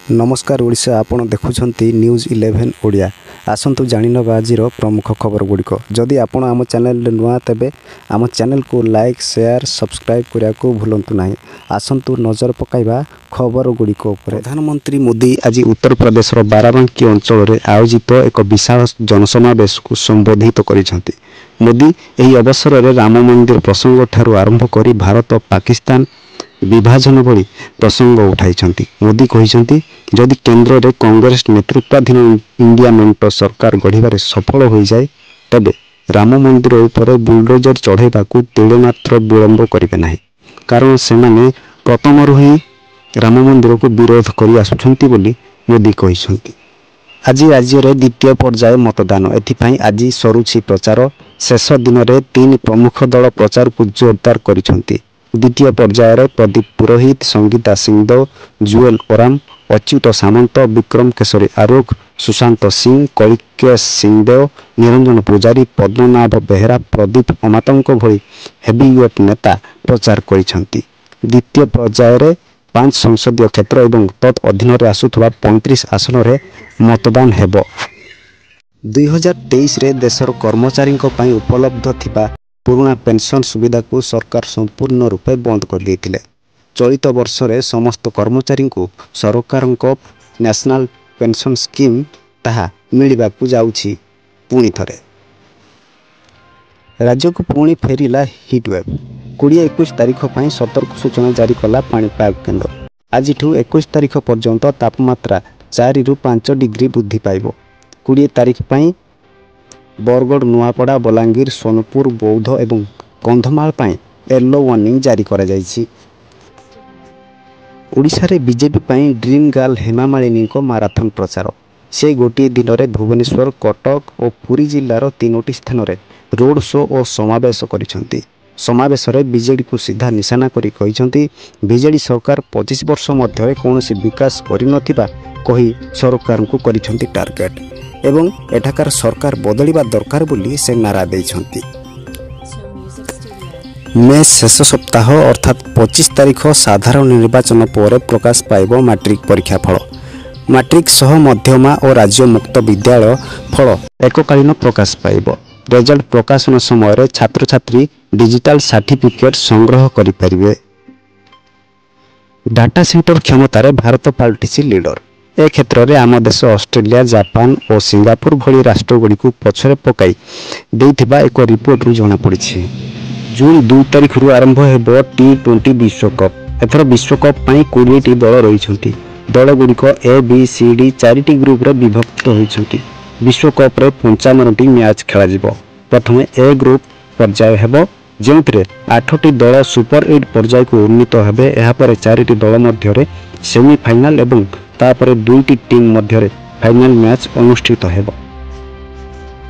नमस्कार ओडिशा आपण देखुछंती न्यूज़ 11 ओडिया आसंतु जानिनबा आजिर प्रमुख खबर गुड़िक जदि आपण आम चैनल नुआ तेबे आम चैनल को लाइक शेयर सब्सक्राइब करिया को भूलंतु नाही। आसंतु नजर पकाइबा खबर गुड़िक उपर। प्रधानमंत्री मोदी आज उत्तर प्रदेश बाराबांकी अंचल में आयोजित एक विशाल जनसमावेश को संबोधित करिसेंती। मोदी एही अवसर में राम मंदिर प्रसंग ठारू आरंभ करी भारत पाकिस्तान विभाजन भली प्रसंग उठाई। मोदी कहते जदि केंद्र में कांग्रेस नेतृत्वाधीन इंडिया मेंट सरकार गढ़ सफल हो जाए तेबे राम मंदिर उपर बुलडोजर चढ़ाइबा तिले मात्र विलंब करेंगे ना, कारण से प्रथम ही राम मंदिर को विरोध कर आसुछंती बोली मोदी कहते। आज राज्य में द्वितीय पर्याय मतदान एथिपाई आज सरुछि प्रचार। शेष दिन में तीन प्रमुख दल प्रचार को जोरदार करिसेंती। द्वितीय पर्यायर प्रदीप पुरोहित, संगीता सिंहदेव, जुएल ओराम, अच्युत सामंत, विक्रम केशरी आरोख, सुशांत सिंह, कलिकेश सिंहदेव, निरंजन पुजारी, पद्मनाभ बेहेरा, प्रदीप अमातंक भली हेवीवेट नेता प्रचार करिसेंती। द्वितीय पर्यायर 5 संसदीय क्षेत्र एवं तत् अधीन आसुवा 35 आसन में मतदान हेबो। 2023 रे देशर कर्मचारी उपलब्ध थिबा पुराना पेंशन सुविधा को सरकार संपूर्ण रूपे बंद कर देथिले। चलित वर्ष रे समस्त कर्मचारी को सरकार नेशनल पेंशन स्कीम ताहा मिलवा को जाउछि। पुणी थरे राज्य को पुणी फेरिला हिटवेव। 20-21 तारीख पर सतर्क सूचना जारी कला पाणीपाग केन्द्र। आज 21 तारीख पर्यंत तापमात्रा 4 ରୁ 5 डिग्री वृद्धि पाइब। 20 तारीख पर बरगढ़, नुआपड़ा, बलांगीर, सोनपुर, बौद्ध एवं कंधमाल येलो वार्निंग जारी करा जायछि। ओडिशा रे बीजेपी पई ड्रीम गर्ल हेमा मालिनी को माराथन प्रचार। से गोटे दिन में भुवनेश्वर, कटक और पुरी जिलार 3टी स्थान में रोड शो और समावेश करिसेंती। समावेश में बीजेडी को सीधा निशाना करी कहिसेंती बीजेडी सरकार 25 वर्ष मध्य कौनसी विकास करिनथिबा कही सरकार को करिसेंती टार्गेट एवं एठाकार सरकार बदलिबा दरकार बोली से नारा देइछंती। मे शेष सप्ताह अर्थात 25 तारीख साधारण निर्वाचन पर प्रकाश पाइब मैट्रिक परीक्षा फल। मैट्रिक सह मध्यमा और राज्य मुक्त विद्यालय फल एककालीन प्रकाश पाइब। रिजल्ट प्रकाशन समय छात्र छात्री डिजिटल सर्टिफिकेट संग्रह करें। डाटा सेंटर क्षमतार भारत पलटिछि लीडर। ए क्षेत्र में आम देश ऑस्ट्रेलिया, जापान और सिंगापुर भली राष्ट्रगुड़ी को पछरे पकाई देइथिबा एक रिपोर्ट रु जना पड़ी। जून 2 तारीख रु आरंभ हेबो T20 विश्वकप। एथर विश्वकप पई 20टी दल रहिछंती। दल गुड़िक A, B, C, D 4टी ग्रुप रे विभक्त होइछंती। विश्वकप रे 55टी मैच खेला जिवो। प्रथम ए ग्रुप पर्याय हेबो जेउतरे 8टी दल सुपर 8 पर्याय को उन्नीत हेबे। एहा परे 4टी दल मध्य सेमीफाइनाल एवं तापर 2टी टीम मध्य फाइनाल मैच अनुष्ठित हेबो।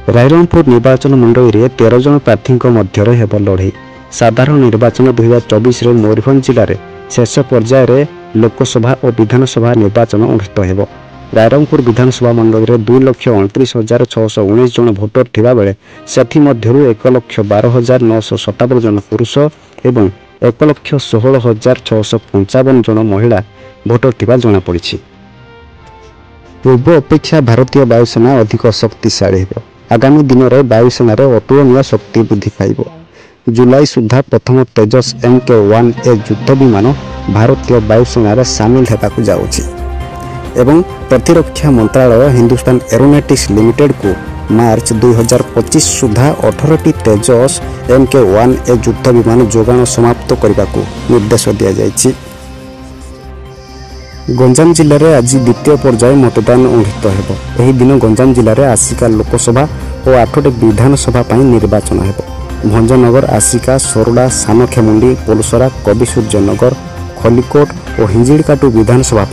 रायरंगपुर निर्वाचन मंडली रे 13 जन प्रार्थी मध्य हेबो लड़ाई। साधारण निर्वाचन 2024 रे मयूरभंज जिले में शेष पर्याय रे लोकसभा और विधानसभा निर्वाचन अनुष्ठित हेबो। रायरंगपुर विधानसभा मंडली रे 2,29,619 जन भोटर थिबा बेले सेथि मध्यरु 1,12,957 जन पुरुष एवं 1,16,655 जन महिला भोटर थिबा जना पड़िछि। पूर्व अपेक्षा भारतीय वायुसेना अधिक शक्तिशाली हेबो। आगामी दिन में वायुसेना अतुलनीय शक्ति वृद्धि पाइब। जुलाई सुधा प्रथम तेजस MK-1A युद्ध विमान भारतीय वायुसेना सामिल होगा जाउछि एवं प्रतिरक्षा मंत्रालय हिंदुस्तान एरोनॉटिक्स लिमिटेड को मार्च 2025 सुधा 18टी तेजस MK-1A युद्ध विमान जोगाण समाप्त करने को निर्देश दिया जायछि। गंजाम जिले में आज द्वितीय पर्याय मतदान अनुष्ठित हेबो। एही दिन गंजाम जिले में आसिका लोकसभा और 8टी विधानसभा निर्वाचन हेबो। भंजनगर, आसिका, सोरडा, सानखेमुंडी, पोलसरा, कविसूर्यनगर, खलिकोट और हिंजिड़काटू विधानसभा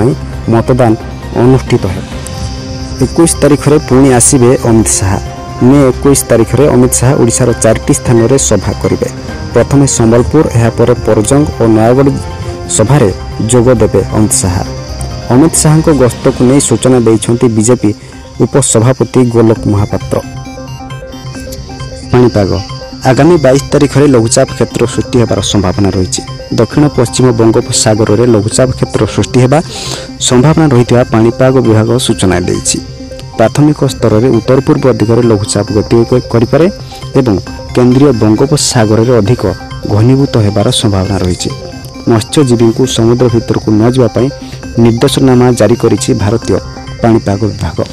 मतदान अनुष्ठित हेबो। 21 तारीख में पुणी आसिबे अमित शाह। मे 21 तारीख में अमित शाह ओडिशार 4टी स्थान में सभा करिवे। प्रथमे संबलपुर, एहापर परजंग और नयागढ़ सभारे जोग देबे अमित शाह। अमित शाह को गस्त को नहीं सूचना देइछंती बीजेपी उपसभापति गोलोक महापात्र। पाणीपाग आगामी 22 तारीख में लघुचाप क्षेत्र सृष्टि होबार संभावना रही। दक्षिण पश्चिम बंगोपसागर में लघुचाप क्षेत्र सृष्टि होगा संभावना रही पाणीपाग विभाग सूचना देइछि। प्राथमिक स्तर में उत्तर पूर्व दिगरे लघुचाप गति करें एवं केंद्रीय बंगोपसागर में अधिक घनीभूत होबार संभावना रही। मत्स्यजीवी को समुद्र भितर को न जावाई निर्देशनामा जारी करिछि भारतीय पाणीपाग विभाग।